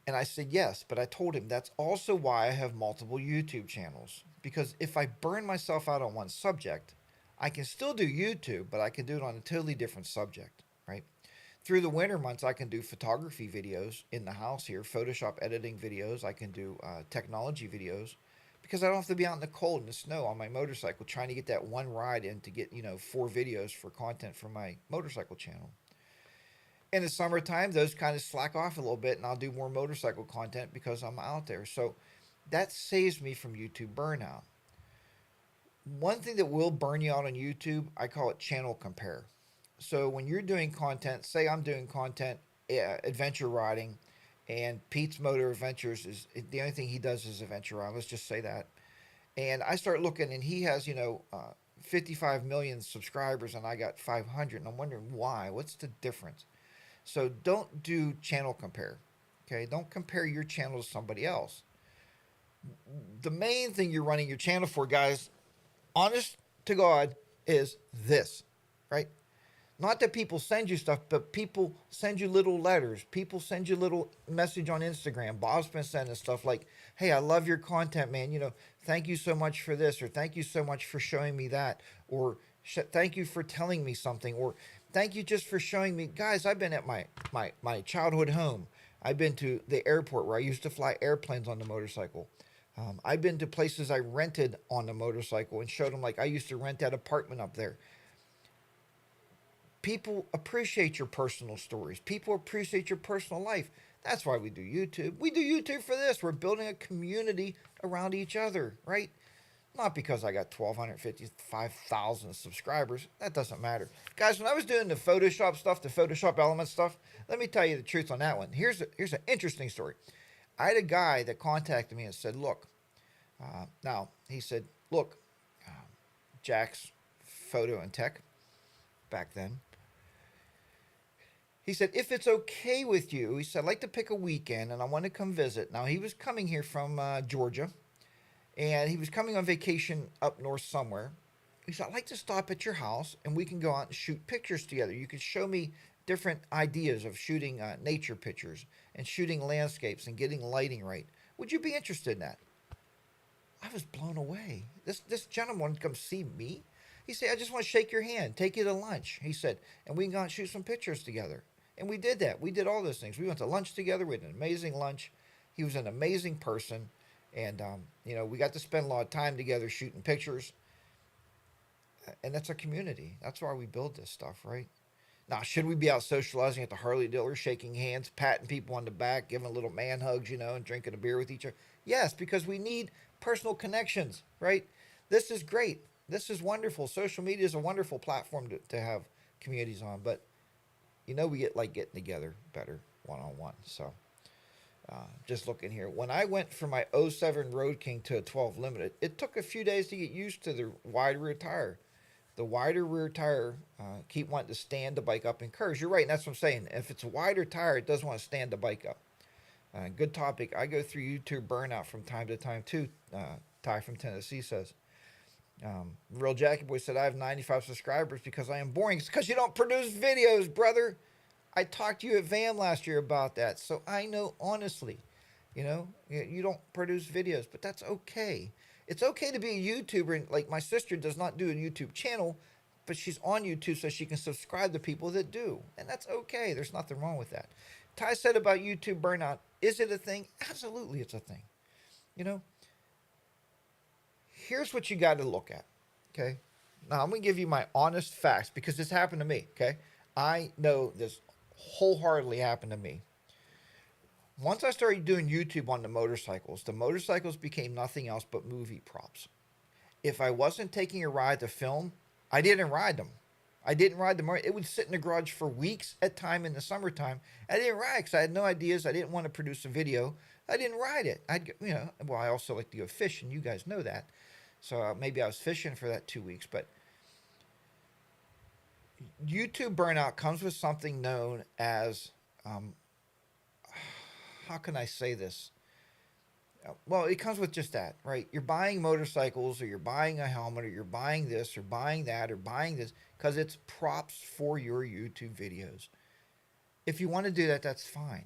And I said, yes, but I told him that's also why I have multiple YouTube channels. Because if I burn myself out on one subject, I can still do YouTube, but I can do it on a totally different subject, right? Through the winter months, I can do photography videos in the house here, Photoshop editing videos. I can do technology videos because I don't have to be out in the cold and the snow on my motorcycle trying to get that one ride in to get, 4 videos for content for my motorcycle channel. In the summertime, those kind of slack off a little bit and I'll do more motorcycle content because I'm out there. So that saves me from YouTube burnout. One thing that will burn you out on YouTube, I call it channel compare. So when you're doing content, say I'm doing content, adventure riding, and Pete's Motor Adventures is the only thing he does is adventure riding. Let's just say that. And I start looking, and he has 55 million subscribers, and I got 500, and I'm wondering why. What's the difference? So don't do channel compare. Okay, don't compare your channel to somebody else. The main thing you're running your channel for, guys, honest to God, is this, right? Not that people send you stuff, but people send you little letters. People send you little message on Instagram. Bob's been sending stuff like, hey, I love your content, man. Thank you so much for this, or thank you so much for showing me that, or thank you for telling me something, or Thank you just for showing me, guys. I've been at my childhood home. I've been to the airport where I used to fly airplanes on the motorcycle. I've been to places I rented on the motorcycle and showed them, like, I used to rent that apartment up there. People appreciate your personal stories. People appreciate your personal life. That's why we do YouTube. We do YouTube for this. We're building a community around each other, right? Not because I got 1,255,000 subscribers. That doesn't matter. Guys, when I was doing the Photoshop stuff, the Photoshop element stuff, let me tell you the truth on that one. Here's an interesting story. I had a guy that contacted me and said, look, now, he said, look, uh, Jack's Photo and Tech back then. He said, if it's okay with you, he said, I'd like to pick a weekend and I want to come visit. Now, he was coming here from Georgia, and he was coming on vacation up north somewhere. He said, I'd like to stop at your house and we can go out and shoot pictures together. You could show me different ideas of shooting nature pictures and shooting landscapes and getting lighting right. Would you be interested in that? I was blown away. This gentleman wanted to come see me. He said, I just want to shake your hand, take you to lunch. He said, and we can go out and shoot some pictures together. And we did that. We did all those things. We went to lunch together. We had an amazing lunch. He was an amazing person. And, we got to spend a lot of time together shooting pictures. And that's a community. That's why we build this stuff, right? Now, should we be out socializing at the Harley dealer, shaking hands, patting people on the back, giving a little man hugs, and drinking a beer with each other? Yes, because we need personal connections, right? This is great. This is wonderful. Social media is a wonderful platform to have communities on, but we get like getting together better one on one. So just looking here. When I went from my '07 Road King to a 12 Limited, it took a few days to get used to the wide rear tire. The wider rear tire, keep wanting to stand the bike up in curves. You're right, and that's what I'm saying. If it's a wider tire, it doesn't want to stand the bike up. Good topic. I go through YouTube burnout from time to time too. Ty from Tennessee says. Real Jackie Boy said, I have 95 subscribers because I am boring. It's because you don't produce videos, brother. I talked to you at VAM last year about that. So I know honestly, you don't produce videos, but that's okay. It's okay to be a YouTuber. And like my sister does not do a YouTube channel, but she's on YouTube so she can subscribe to people that do. And that's okay. There's nothing wrong with that. Ty said about YouTube burnout. Is it a thing? Absolutely, it's a thing. You know, here's what you got to look at. Okay. Now, I'm going to give you my honest facts because this happened to me. Okay. I know this wholeheartedly happened to me. Once I started doing YouTube on the motorcycles became nothing else but movie props. If I wasn't taking a ride to film, I didn't ride them. I didn't ride them. It would sit in the garage for weeks at time in the summertime. I didn't ride because I had no ideas. I didn't want to produce a video. I didn't ride it. I also like to go fishing. You guys know that. So maybe I was fishing for that 2 weeks. But YouTube burnout comes with something known as, how can I say this? Well, it comes with just that, right? You're buying motorcycles, or you're buying a helmet, or you're buying this, or buying that, or buying this, because it's props for your YouTube videos. If you want to do that, that's fine.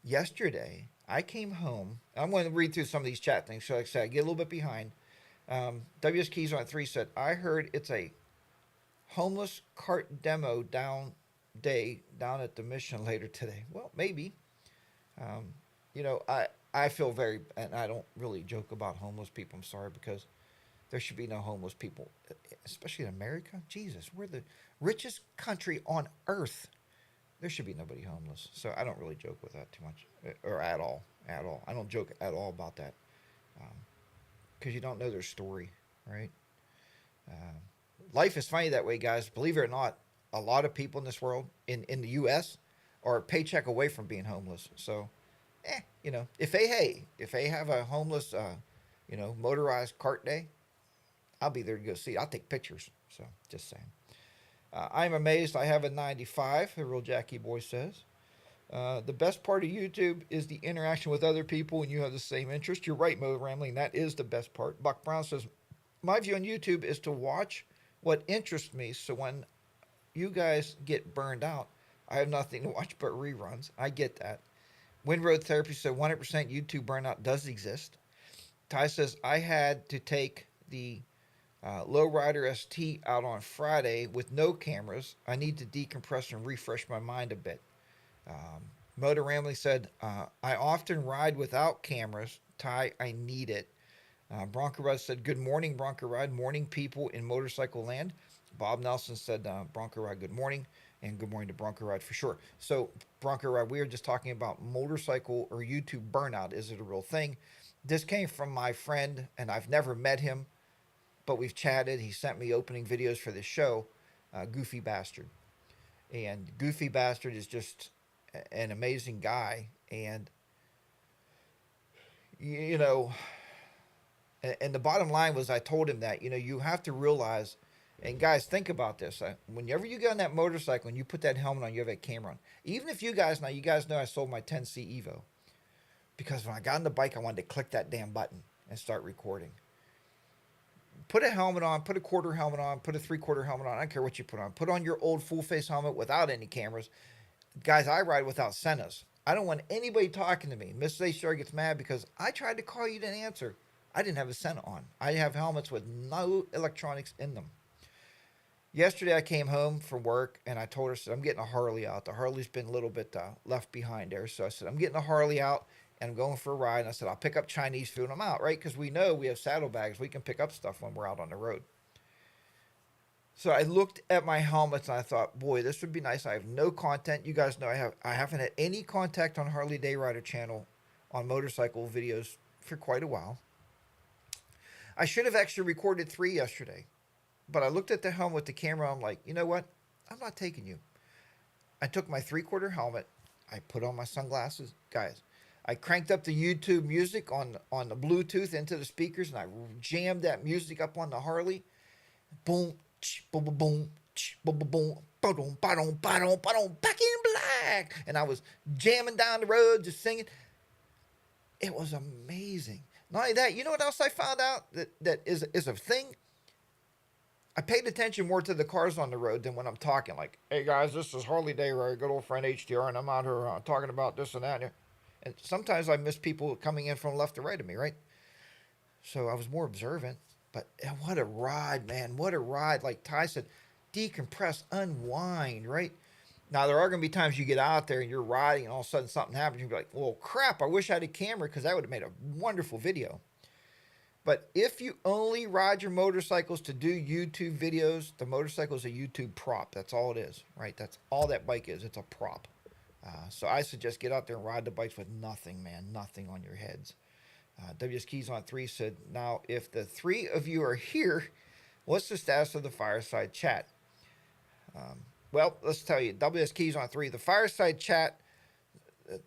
Yesterday, I came home. I'm going to read through some of these chat things. So like I said, I get a little bit behind. WS Keys on 3 said, I heard it's a homeless cart demo down at the mission later today. Well, maybe. I feel very, and I don't really joke about homeless people. I'm sorry, because there should be no homeless people, especially in America. Jesus, we're the richest country on earth. There should be nobody homeless. So I don't really joke with that too much, or at all. I don't joke at all about that, because you don't know their story, right? Life is funny that way, guys. Believe it or not, a lot of people in this world, in the U.S., are a paycheck away from being homeless. So, if they have a homeless, motorized cart day, I'll be there to go see. I'll take pictures. So, just saying. I'm amazed I have a 95, the real Jackie Boy says. The best part of YouTube is the interaction with other people and you have the same interest. You're right, Mo Rambling. That is the best part. Buck Brown says, my view on YouTube is to watch what interests me. So when you guys get burned out, I have nothing to watch but reruns. I get that. Windroad Therapy said 100% YouTube burnout does exist. Ty says, I had to take the Lowrider ST out on Friday with no cameras. I need to decompress and refresh my mind a bit. Motor Ramley said, I often ride without cameras. Ty, I need it. Bronco Ride said, good morning, Bronco Ride. Morning, people in motorcycle land. Bob Nelson said, Bronco Ride, good morning. And good morning to Bronco Ride for sure. So, Bronco Ride, we are just talking about motorcycle or YouTube burnout. Is it a real thing? This came from my friend, and I've never met him, but we've chatted. He sent me opening videos for this show, Goofy Bastard. And Goofy Bastard is just an amazing guy. And, you know, and the bottom line was I told him that, you have to realize, and guys, think about this. Whenever you get on that motorcycle and you put that helmet on, you have that camera on. Even if you guys know I sold my 10C Evo. Because when I got on the bike, I wanted to click that damn button and start recording. Put a helmet on, put a quarter helmet on, put a three-quarter helmet on. I don't care what you put on. Put on your old full-face helmet without any cameras. Guys, I ride without Sennas. I don't want anybody talking to me. Miss HR gets mad because I tried to call you, didn't answer. I didn't have a Senna on. I have helmets with no electronics in them. Yesterday, I came home from work and I told her, I said, I'm getting a Harley out. The Harley's been a little bit left behind there. So I said, I'm getting a Harley out and I'm going for a ride. And I said, I'll pick up Chinese food and I'm out, right? Because we know we have saddlebags. We can pick up stuff when we're out on the road. So I looked at my helmets and I thought, boy, this would be nice. I have no content. You guys know I haven't had any contact on Harley Day Rider channel on motorcycle videos for quite a while. I should have actually recorded 3 yesterday, but I looked at the helmet with the camera. I'm like, you know what? I'm not taking you. I took my three-quarter helmet. I put on my sunglasses. Guys, I cranked up the YouTube music on the Bluetooth into the speakers, and I jammed that music up on the Harley. Boom, boom, boom, boom, boom, boom, boom, boom, boom, boom, back in black. And I was jamming down the road, just singing. It was amazing. Not only that, you know what else I found out that is a thing? I paid attention more to the cars on the road than when I'm talking. Like, hey guys, this is Harley Day Rider, good old friend HDR, and I'm out here talking about this and that. And sometimes I miss people coming in from left to right of me, right? So I was more observant. But what a ride, man. What a ride. Like Ty said, decompress, unwind, right? Now, there are going to be times you get out there and you're riding and all of a sudden something happens. You'll be like, well, crap, I wish I had a camera because that would have made a wonderful video. But if you only ride your motorcycles to do YouTube videos, the motorcycle is a YouTube prop. That's all it is, right? That's all that bike is. It's a prop. So I suggest get out there and ride the bikes with nothing, man. Nothing on your heads. WS Keys on 3 said, now, if the 3 of you are here, what's the status of the fireside chat? Well, let's tell you, WS Keys on 3, the fireside chat,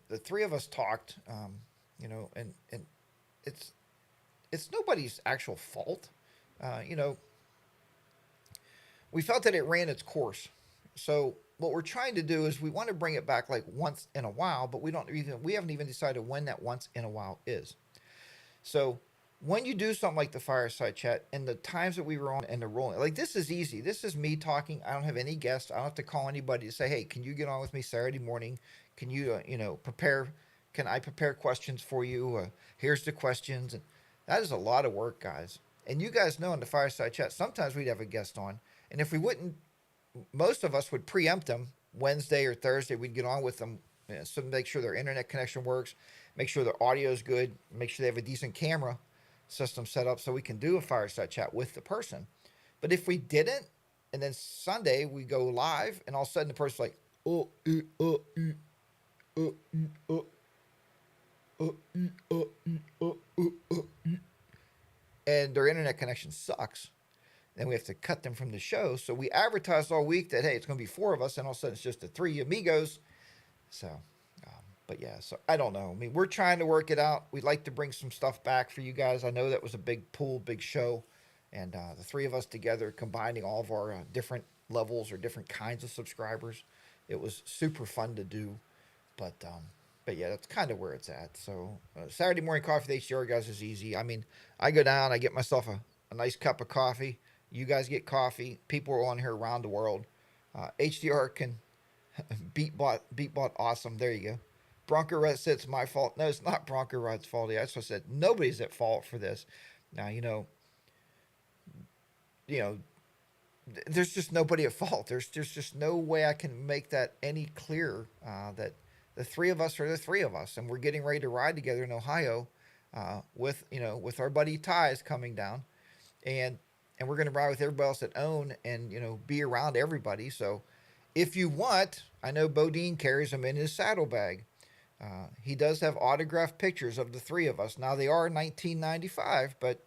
the 3 of us talked, and it's nobody's actual fault. We felt that it ran its course. So what we're trying to do is we want to bring it back like once in a while, but we haven't even decided when that once in a while is. So when you do something like the fireside chat and the times that we were on and the rolling, like this is easy. This is me talking. I don't have any guests. I don't have to call anybody to say, hey, can you get on with me Saturday morning? Can you, prepare? Can I prepare questions for you? Here's the questions. And that is a lot of work, guys. And you guys know in the fireside chat, sometimes we'd have a guest on. And if we wouldn't, most of us would preempt them Wednesday or Thursday. We'd get on with them. So make sure their internet connection works, make sure their audio is good, make sure they have a decent camera system set up so we can do a fireside chat with the person. But if we didn't, and then Sunday we go live, and all of a sudden the person's like, and their internet connection sucks, then we have to cut them from the show. So we advertised all week that, hey, it's going to be 4 of us, and all of a sudden it's just the 3 amigos. So, but yeah, so I don't know. I mean, we're trying to work it out. We'd like to bring some stuff back for you guys. I know that was a big pool, big show. And the 3 of us together, combining all of our different levels or different kinds of subscribers, it was super fun to do. But yeah, that's kind of where it's at. So Saturday morning coffee with HDR guys is easy. I mean, I go down, I get myself a nice cup of coffee. You guys get coffee. People are on here around the world. HDR can beatbot awesome. There you go. Bronco Red said it's my fault. No, it's not Bronco Red's fault. That's what I said. Nobody's at fault for this. Now, you know, there's just nobody at fault. There's just no way I can make that any clearer, that the three of us are the three of us, and we're getting ready to ride together in Ohio, with with our buddy Ty's coming down, and we're going to ride with everybody else that own, and be around everybody. So if you want, I know Bodine carries them in his saddlebag. He does have autographed pictures of the three of us. Now they are 1995, but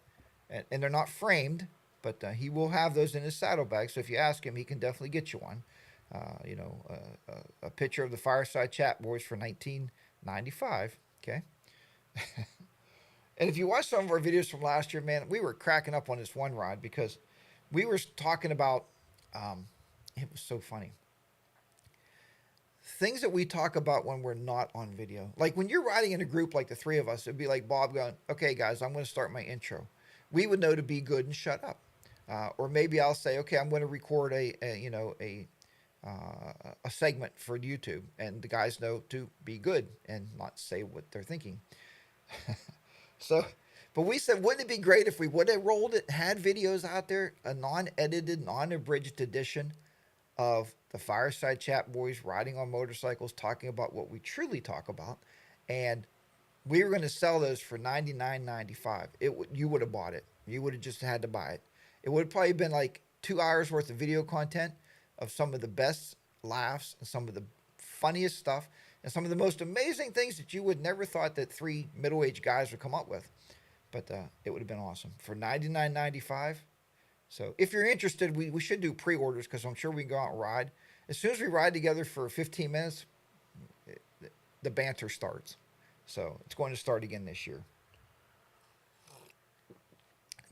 and they're not framed, but he will have those in his saddlebag. So if you ask him, he can definitely get you one. A picture of the Fireside Chat Boys for 1995. Okay. And if you watch some of our videos from last year, man, we were cracking up on this one ride because we were talking about. It was so funny. Things that we talk about when we're not on video. Like when you're riding in a group like the three of us, it'd be like Bob going, "Okay, guys, I'm going to start my intro." We would know to be good and shut up. Or maybe I'll say, "Okay, I'm going to record a segment for YouTube," and the guys know to be good and not say what they're thinking. So, but we said, wouldn't it be great if we would have rolled it, had videos out there, a non-edited, non-abridged edition of the Fireside Chat Boys riding on motorcycles, talking about what we truly talk about, and we were going to sell those for $99.95. You would have bought it. You would have just had to buy it. It would have probably been like 2 hours worth of video content of some of the best laughs and some of the funniest stuff and some of the most amazing things that you would never thought that three middle-aged guys would come up with. But it would have been awesome for $99.95. So if you're interested, we should do pre-orders because I'm sure we can go out and ride. As soon as we ride together for 15 minutes, the banter starts. So it's going to start again this year.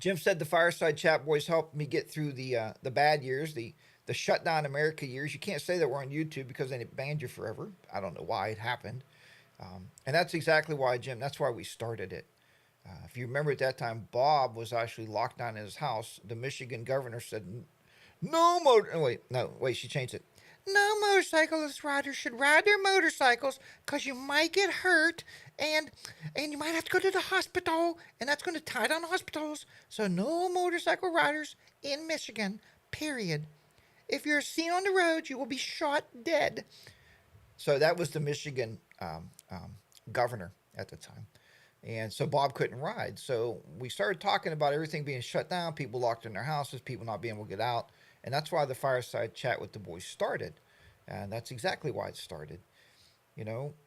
Jim said the Fireside Chat Boys helped me get through the bad years, the shutdown America years. You can't say that we're on YouTube because then it banned you forever. I don't know why it happened. And that's exactly why, Jim, that's why we started it. If you remember at that time, Bob was actually locked down in his house. The Michigan governor said, no motor. Oh, wait, she changed it. No motorcyclist riders should ride their motorcycles because you might get hurt and you might have to go to the hospital, and that's going to tie down hospitals. So no motorcycle riders in Michigan, period. If you're seen on the road, you will be shot dead. So that was the Michigan governor at the time. And so Bob couldn't ride. So we started talking about everything being shut down, people locked in their houses, people not being able to get out. And that's why the Fireside Chat with the Boys started. And that's exactly why it started.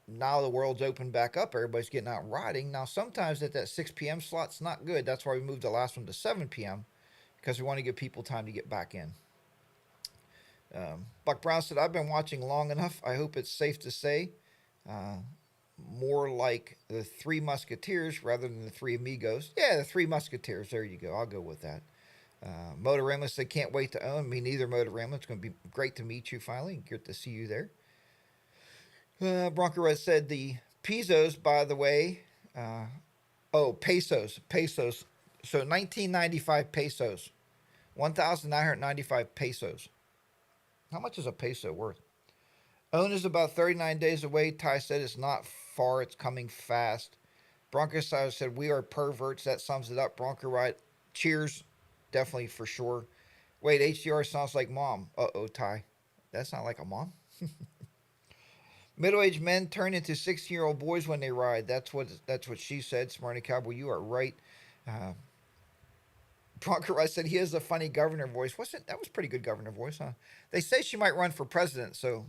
Now the world's opened back up. Everybody's getting out riding. Now, sometimes at that 6 p.m. slot's not good. That's why we moved the last one to 7 p.m. because we want to give people time to get back in. Buck Brown said, I've been watching long enough. I hope it's safe to say. More like the Three Musketeers rather than the Three Amigos. Yeah, the Three Musketeers. There you go. I'll go with that. Motorama said, can't wait to own. Me neither, Motorama. It's going to be great to meet you finally. Good to see you there. Bronco Red said the pesos, by the way. Pesos. So 1995 pesos. 1,995 pesos. How much is a peso worth? Own is about 39 days away. Ty said it's not far. It's coming fast. Bronco said we are perverts. That sums it up. Bronco Ride. Cheers. Definitely for sure. Wait, HDR sounds like mom. Uh-oh, Ty. That's not like a mom. Middle-aged men turn into 16-year-old boys when they ride. That's what she said. Smarty Cowboy, you are right. Bronco Rice said he has a funny governor voice. That was pretty good governor voice, huh? They say she might run for president, so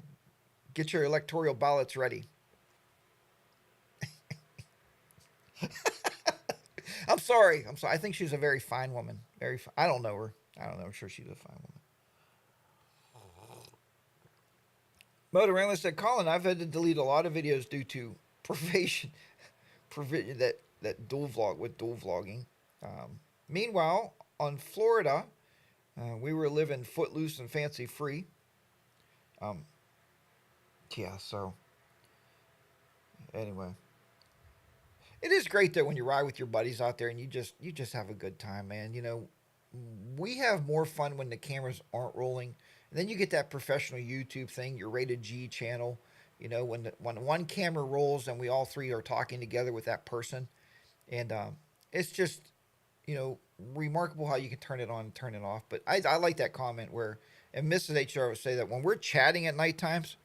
get your electoral ballots ready. I'm sorry. I think she's a very fine woman. I don't know her. I'm sure she's a fine woman. Motorama said, Colin, I've had to delete a lot of videos due to provision that dual vlogging. Meanwhile, on Florida, we were living footloose and fancy free. So anyway, it is great though when you ride with your buddies out there and you just have a good time, man. We have more fun when the cameras aren't rolling. And then you get that professional YouTube thing, your rated G channel. When one camera rolls and we all three are talking together with that person, and it's just, remarkable how you can turn it on and turn it off. But I like that comment where, and Mrs. HR would say that when we're chatting at night times,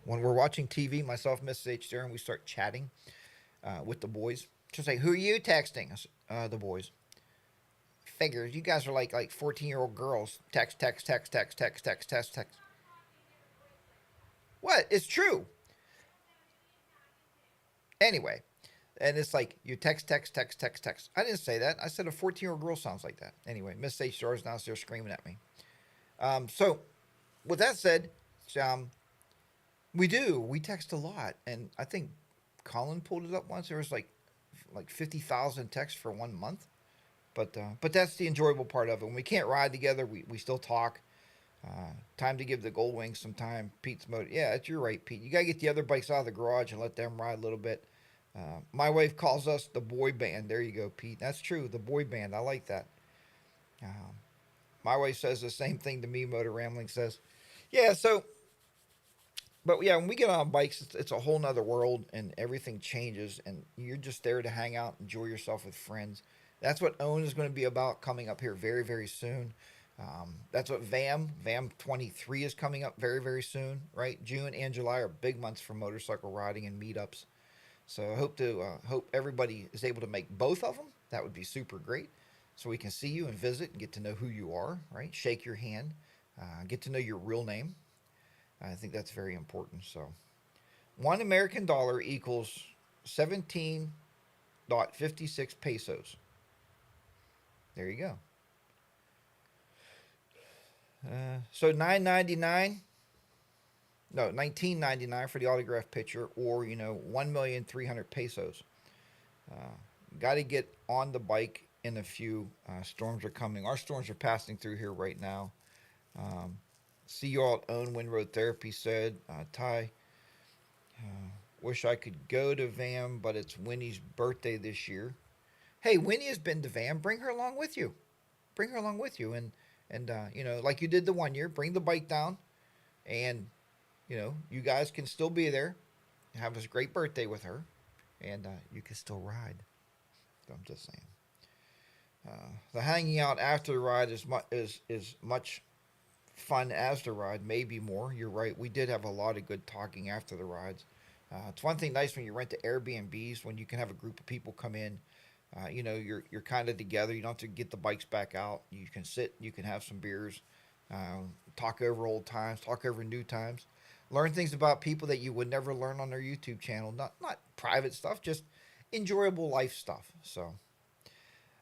when we're watching TV, myself, Mrs. HR, and we start chatting with the boys, she'll say, "Who are you texting?" The boys. Figures, you guys are like 14-year-old girls. Text, text, text, text, text, text, text, text. What? It's true. Anyway, and it's like you text, text, text, text, text. I didn't say that. I said a 14-year-old girl sounds like that. Anyway, Miss HR is downstairs screaming at me. So, with that said, um, we text a lot, and I think Colin pulled it up once. There was like 50,000 texts for 1 month. But that's the enjoyable part of it. When we can't ride together, we still talk. Time to give the Gold Wings some time. Pete's motor. Yeah, you're right, Pete. You got to get the other bikes out of the garage and let them ride a little bit. My wife calls us the boy band. There you go, Pete. That's true. The boy band. I like that. Um, my wife says the same thing to me, Motor Rambling says. Yeah, so, but yeah, when we get on bikes, it's a whole nother world and everything changes. And you're just there to hang out, enjoy yourself with friends. That's what OWN is going to be about coming up here very, very soon. That's what VAM 23 is coming up very, very soon, right? June and July are big months for motorcycle riding and meetups. So I hope everybody is able to make both of them. That would be super great. So we can see you and visit and get to know who you are, right? Shake your hand, get to know your real name. I think that's very important. So $1 American equals 17.56 pesos. There you go. So 9.99, no 19.99 for the autograph picture, or 1,300,000 pesos. Uh, Got to get on the bike in a few. Storms are coming. Our storms are passing through here right now. Um, See you all at OWN Wind Road Therapy said. Ty, wish I could go to VAM, but it's Winnie's birthday this year. Hey, Winnie has been to VAM. Bring her along with you. Bring her along with you, and like you did the 1 year, bring the bike down, and you guys can still be there, have a great birthday with her, and you can still ride. I'm just saying. The hanging out after the ride is much fun as the ride, maybe more. You're right. We did have a lot of good talking after the rides. It's one thing nice when you rent the Airbnbs when you can have a group of people come in. You're kind of together. You don't have to get the bikes back out. You can sit. You can have some beers, talk over old times, talk over new times, learn things about people that you would never learn on their YouTube channel. Not private stuff, just enjoyable life stuff. So,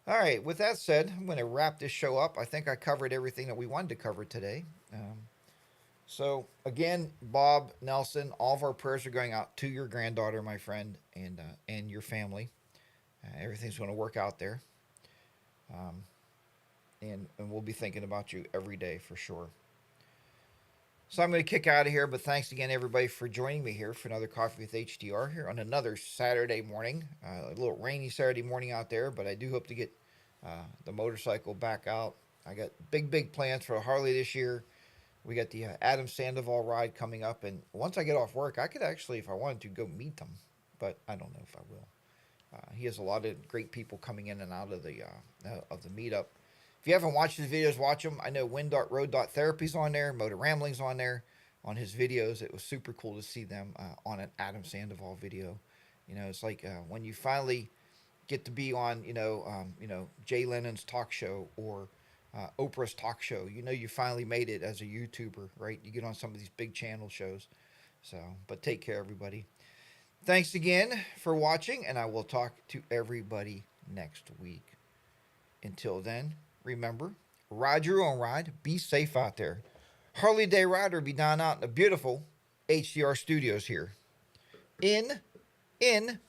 all right. With that said, I'm going to wrap this show up. I think I covered everything that we wanted to cover today. So again, Bob Nelson, all of our prayers are going out to your granddaughter, my friend, and your family. Everything's going to work out there. Um, and we'll be thinking about you every day for sure. So I'm going to kick out of here, but thanks again, everybody, for joining me here for another Coffee with HDR here on another Saturday morning. A little rainy Saturday morning out there, but I do hope to get the motorcycle back out. I got big plans for Harley this year. We got the Adam Sandoval ride coming up, and once I get off work, I could actually, if I wanted to, go meet them, but I don't know if I will. He has a lot of great people coming in and out of the meetup. If you haven't watched his videos, watch them. I know Road Therapy's on there, Motor Rambling's on there, on his videos. It was super cool to see them on an Adam Sandoval video. It's like when you finally get to be on, Jay Lennon's talk show or Oprah's talk show. You finally made it as a YouTuber, right? You get on some of these big channel shows. So, but take care, everybody. Thanks again for watching, and I will talk to everybody next week. Until then, remember, ride your own ride. Be safe out there. Harley Day Rider will be down out in the beautiful HDR studios here.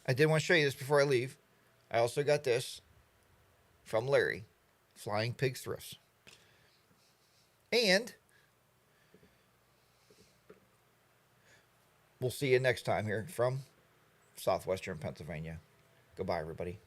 I did want to show you this before I leave. I also got this from Larry, Flying Pig Thrifts. And we'll see you next time here from Southwestern Pennsylvania. Goodbye, everybody.